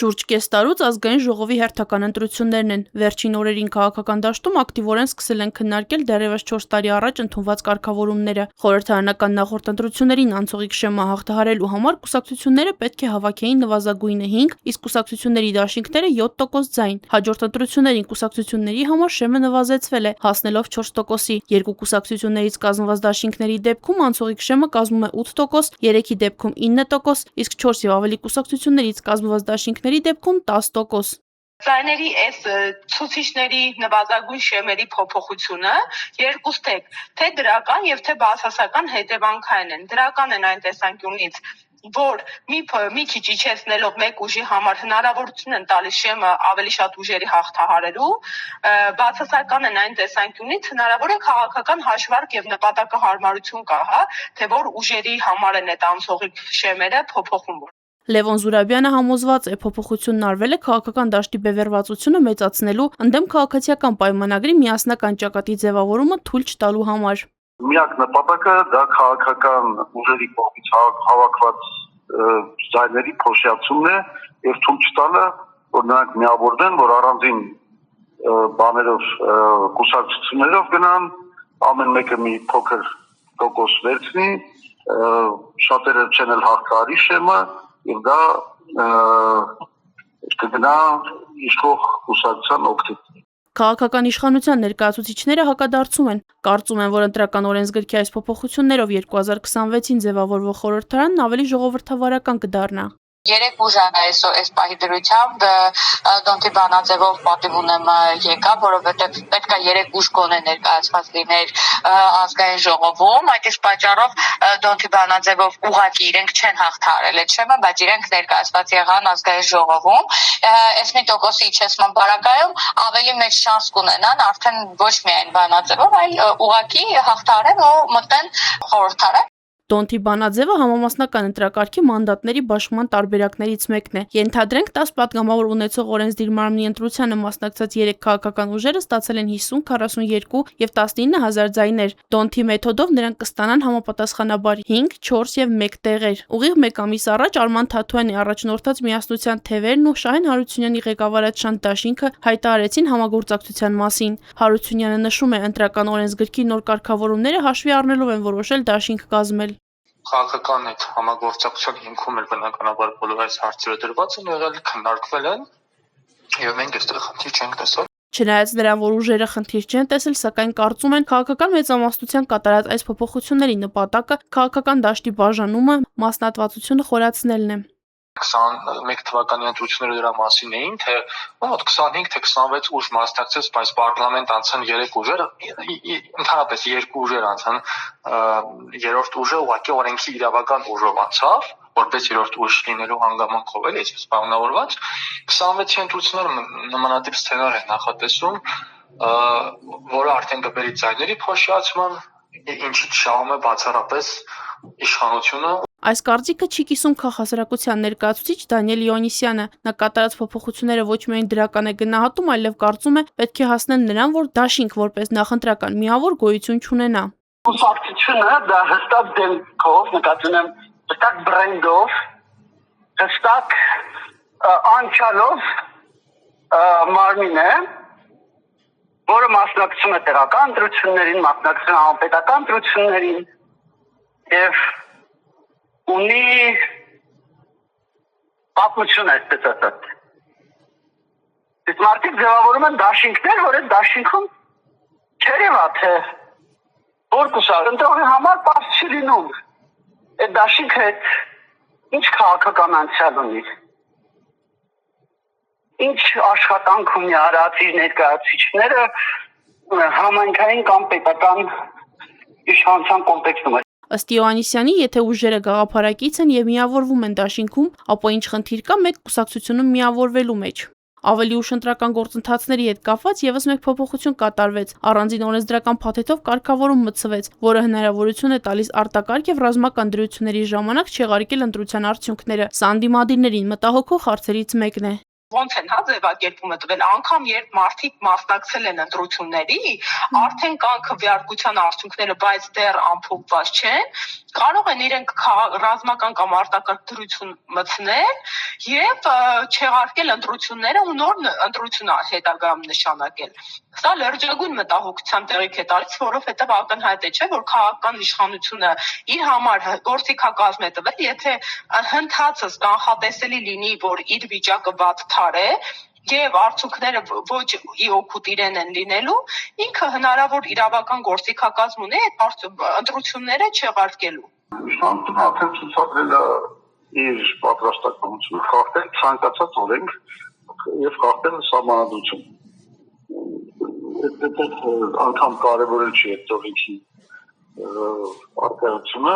Շուրջ կես տարուց ազգային ժողովի հերթական ընտրություններն են։ Վերջին օրերին քաղաքական դաշտում ակտիվորեն սկսել են քննարկել դեռևս 4 տարի առաջ ընդունված կարգավորումները։ Խորհրդարանական նախորդ ընտրություններին անցողիկ շեմա հաղթահարելու համար կուսակցությունները պետք է հավաքեին նվազագույնը 5, իսկ կուսակցությունների դաշինքները 7% ձայն։ Հաջորդ ընտրություններին կուսակցությունների համար շեմը նվազեցվել է, հասնելով 4%-ի։ Երկու կուսակցություններից կազմված դաշինքների դեպքում անցողիկ շեմը կազմում է 8%, 3-ի դեպքում 9%, իսկ 4 եւ ավելի կուսակցություններից կազմված դաշինքների դեպքում 10%։ Ձայների այս ցուցիչների նվազագույն շեմերի փոփոխությունը երկուստեք, թե դրական եւ թե բացասական հետևանքային են։ Դրական են այն տեսանկյունից, որ մի քիչ իջեցնելով մեկ ուժի համար հնարավորություն են տալիս շեմը ավելի շատ ուժերի հաղթահարելու, բացասական են այն տեսանկյունից հնարավոր է քաղաքական հաշվարկ եւ նպատակահարմարություն կա, թե որ ուժերի համար են այդ անցողիկ շեմերը փոփոխում։ Լևոն Զուրաբյանը համոզված է, փոփոխությունն արվել է քաղաքական դաշտի բևեռվածությունը մեծացնելու, ընդդեմ քաղաքացիական պայմանագրի միասնական ճակատի ձևավորումը թույլ չտալու համար։ Միակ նպատակը դա քաղաքական ուժերի կողմից հավաքված ձայների փոշիացումն է եւ թույլ չտալը, որ նրանք միավորվեն, որ առանձին բաներով կուսակցություններով գնան, ամեն մեկը մի փոքր տոկոս վերցնի, շատերը չեն էլ հաղթահարի շեմը եւ դա կգնա իշխող կուսակցության օգտին։ Քաղաքական իշխանության ներկայացուցիչները հակադարձում են։ Կարծում են, որ ընտրական օրենսգրքի այս փոփոխություններով 2026-ին ձևավորվող խորհրդարանն ավելի ժողովրդավարական կդառնա։ Երեք ուժ այս պահի դրությամբ Դոնթի Բանաձևով պատիվ ունեմ եկա, որովհետև պետք է երեք ուժ գոնե ներկայացված լիներ ազգային ժողովում, այդ իսկ պատճառով Դոնթի Բանաձևով ուղղակի իրենք չեն հաղթահարել այդ շեմը, բայց իրենք ներկայացված եղան ազգային ժողովում, այս մի տոկոսի իջեցման բարակայում ավելի մեծ շանս կունենան արդեն ոչ միայն Բանաձևով, այլ ուղղակի հաղթահարեն ու մտնեն խորհրդարան։ Դոնթի Բանաձևը համամասնական ընտրակարգի մանդատների բաշխման տարբերակներից մեկն է։ Ենթադրենք 10 պատգամավոր ունեցող օրենսդիր մարմնի ընտրությանը մասնակցած 3 քաղաքական ուժերը ստացել են 50, 42 եւ 19,000 ձայներ։ Դոնթի մեթոդով նրանք կստանան համապատասխանաբար 5, 4 եւ 1 տեղեր։ Ուղիղ մեկ ամիս առաջ Արման Թաթոյանի առաջնորդած միասնության թևերն ու Շահեն Հարությունյանի ղեկավարած Շանթ դաշինքը հայտարարեցին համագործակցության մասին։ Հարությունյանը նշում է, ընտրական օրենսգրքի նոր կարգավորումները հաշվի առնելով են որոշել դաշինք կազմել։ Քաղաքական այդ համագործակցության հիմքում էլ բնականաբար բոլոր այս հարցերը դրված են եղել, քննարկվել են եւ մենք այստեղ խնդիր չենք տեսել։ Չնայած նրան, որ ուժերը խնդիր չեն տեսել, սակայն կարծում են, քաղաքական մեծամասնության կատարած այս փոփոխությունների նպատակը քաղաքական դաշտի բաժանումը, մասնատվածությունը խորացնելն է։ 21 թվականի ընտրությունները դրա մասին էին, թե մոտ 25 թե 26 ուժ մասնակցեց, բայց պարլամենտ անցան 3 ուժեր, ընդհանրապես 2 ուժեր անցան, երրորդ ուժը ուղղակի օրենքի իրավական ուժով անցավ, որպես երրորդ ուժ լինելու հանգամանքով էլ այսպես պայմանավորված 26 ընտրությունները նմանատիպ սցենար են նախատեսում, որը արդեն կբերի ձայների փոշիացման, ինչի շահում է բացառապես իշխանությունը։ Այս կարծիքը չի կիսում քաղաքասարակության ներկայացուցիչ Դանիել Իոնիսյանը։ Նա կատարած փոփոխությունները ոչ միայն դրական է գնահատում, այլև կարծում է, պետք է հասնել նրան, որ դաշինք որպես նախընտրական միավոր գոյություն չունենա։ Կուսակցությունը դա հստակ դեմքով, նկատի ունեմ, հստակ բրենդով, հստակ անցյալով մարմին է, որը մասնակցում է տեղական ընտրություններին, մասնակցում է համապետական ընտրություններին եւ ունի պատմություն այսպես ասած։ Իսկ մարդիկ ձևավորում են դաշինքներ, որ այդ դաշինքում չերևա թե որ կուսակցությունների համար պարզ չի լինում։ Այդ դաշինքը ինչ քաղաքական անցյալ ունի։ Ինչ աշխատանք ունի արած իր ներկայացուցիչները համայնքային կամ պետական իշխանության կոնտեքստում։ Ըստ Իոաննիսյանի, եթե ուժերը գաղափարակից են եւ միավորվում են դաշինքում, ապա ինչ խնդիր կա մեկ կուսակցությունում միավորվելու մեջ։ Ավելի ուշ ընտրական գործընթացների հետ կապված եւս մեկ փոփոխություն կատարվեց։ Առանձին օրենսդրական փաթեթով կարգավորում մտցվեց, որը հնարավորություն է տալիս արտակարգ եւ ռազմական դրությունների ժամանակ չեղարկել ընտրության արդյունքները։ Սա անդիմադիրներին մտահոգող հարցերից մեկն է։ Ոնց են ձևակերպումը տվել, անգամ երբ մարդիկ մասնակցել են ընտրությունների, արդեն կան քվեարկության արդյունքները, բայց դեռ ամփոփված չեն, կարող են իրենք ռազմական կամ արտակարգ դրություն մտցնել եւ չեղարկել ընտրությունները ու նոր ընտրություն հետագայում նշանակել։ Սա լրջագույն մտահոգության տեղիք է տալիս, որովհետեւ ակնհայտ է, չէ, որ քաղաքական իշխանությունը իր համար գործիքակազմ է տվել, եթե հնդածս կանխատեսելի լինի, որ իր վիճակը վատ է եւ արդյունքները ոչ ի օգուտ իրեն են լինելու, ինքը հնարավոր իրավական գործիքակազմ ունի այդ ընտրությունները չեղարկելու։ Իշխանությունը արդեն ցուցադրել է իր պատրաստակամությունը խախտել ցանկացած օրենք եւ խախտել սահմանադրություն։ Այդ անգամ կարևորել չի այդ օրենքի արտահայտությունը,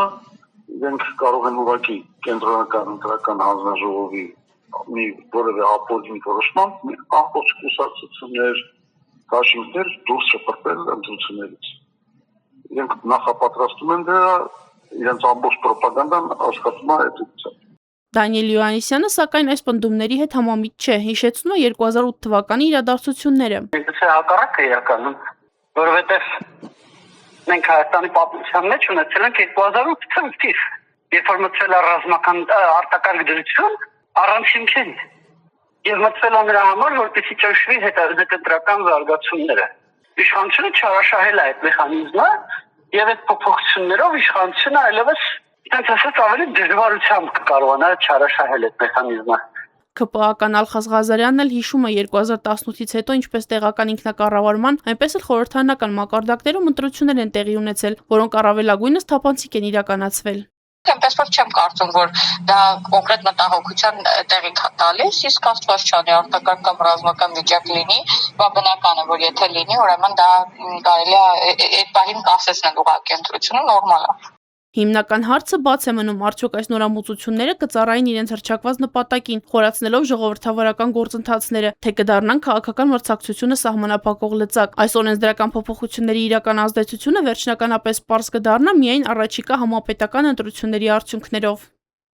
իրենք կարող են ուղղակի կենտրոնական ընտրական հանձնաժողովի մի որևէ ապօրինի որոշմամբ ամբողջ կուսակցություններ, դաշինքներ դուրս շպրտել ընտրություններից։ Իրենք նախապատրաստում են դրա, իրենց ամբողջ պրոպագանդան աշխատում է այդ ուղղությամբ։ Դանիել Յոհաննիսյանը սակայն այս պնդումների հետ համամիտ չէ, հիշեցնում է 2008 թվականի իրադարձությունները։ Մենք հակառակը իրականում, որովհետև մենք Հայաստանի պատմության մեջ ունեցել ենք 2008 թվականին, երբ որ մտցվել է ռազմական արտակարգ դրություն առանց հիմքերի եւ մտցվել է նրա համար, որպեսզի ճնշվի հետընտրական զարգացումները։ Իշխանությունը չարաշահել է այդ մեխանիզմը եւ այդ փոփոխություններով իշխանությունը այլևս այնպես ասած ավելի դժվարությամբ կկարողանա չարաշահել այդ մեխանիզմը։ ԿՊԱ-ական Ալխազ Ղազարյանն էլ հիշում է 2018-ից հետո ինչպես տեղական ինքնակառավարման, այնպես էլ խորհրդարանական մակարդակներում ընտրություններ են տեղի ունեցել, որոնք առավելագույնս թափանցիկ են իրականացվել։ Այնպես որ չեմ կարծում, որ դա կոնկրետ մտահոգության տեղիք է տալիս, իսկ աստված չանի արտակարգ կամ ռազմական վիճակ լինի, բնական է, որ եթե լինի, ուրեմն դա կարելի է այդ պահին կասեցնել ուղղակի ընտրությունը նորմալ է։ Հիմնական հարցը բաց է մնում, արդյոք այս նորամուծությունները կծառայեն իրենց հռչակված նպատակին, խորացնելով ժողովրդավարական գործընթացները, թե կդառնան քաղաքական մրցակցությունը սահմանափակող լծակ։ Այս օրենսդրական փոփոխությունների իրական ազդեցությունը վերջնականապես պարզ կդառնա միայն առաջիկա համապետական ընտրությունների արդյունքներով։